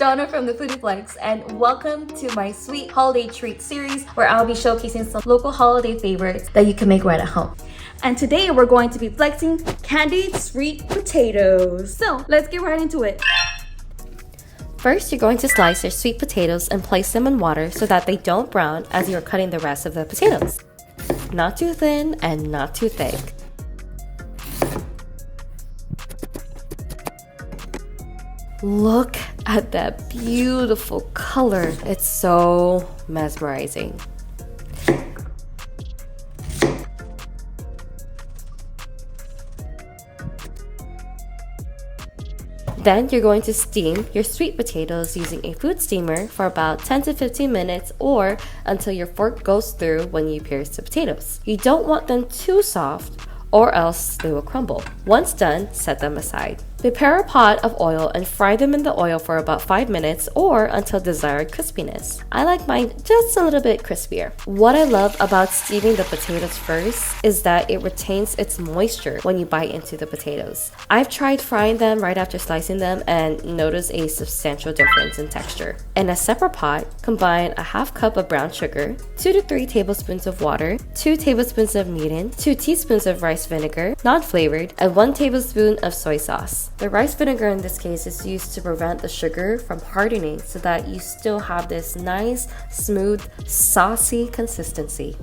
Donna from the Foodie Flex, and welcome to my sweet holiday treat series where I'll be showcasing some local holiday favorites that you can make right at home. And today we're going to be flexing candied sweet potatoes. So let's get right into it. First, you're going to slice your sweet potatoes and place them in water so that they don't brown as you're cutting the rest of the potatoes. Not too thin and not too thick. Look at that beautiful color. It's so mesmerizing. Then you're going to steam your sweet potatoes using a food steamer for about 10 to 15 minutes or until your fork goes through when you pierce the potatoes. You don't want them too soft or else they will crumble. Once done, set them aside. Prepare a pot of oil and fry them in the oil for about 5 minutes or until desired crispiness. I like mine just a little bit crispier. What I love about steaming the potatoes first is that it retains its moisture when you bite into the potatoes. I've tried frying them right after slicing them and noticed a substantial difference in texture. In a separate pot, combine a half cup of brown sugar, 2 to 3 tablespoons of water, 2 tablespoons of mirin, 2 teaspoons of rice vinegar, non-flavored, and 1 tablespoon of soy sauce. The rice vinegar in this case is used to prevent the sugar from hardening so that you still have this nice, smooth, saucy consistency.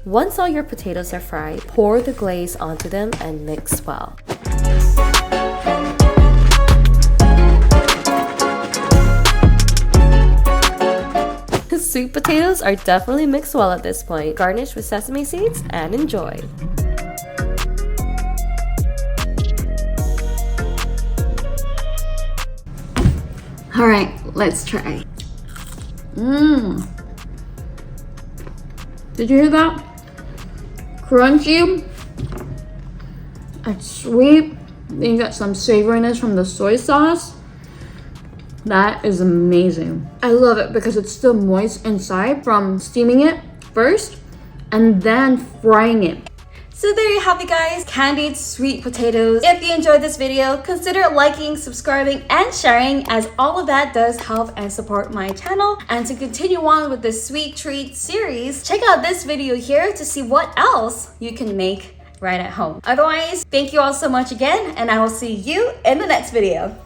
Once all your potatoes are fried, pour the glaze onto them and mix well. Sweet potatoes are definitely mixed well at this point. Garnish with sesame seeds and enjoy. All right, let's try. Did you hear that? Crunchy and sweet. Then you got some savoriness from the soy sauce. That is amazing. I love it because it's still moist inside from steaming it first and then frying it. So there you have it, guys, candied sweet potatoes. If you enjoyed this video, consider liking, subscribing, and sharing, as all of that does help and support my channel. And to continue on with the sweet treat series, check out this video here to see what else you can make right at home. Otherwise, thank you all so much again, and I will see you in the next video.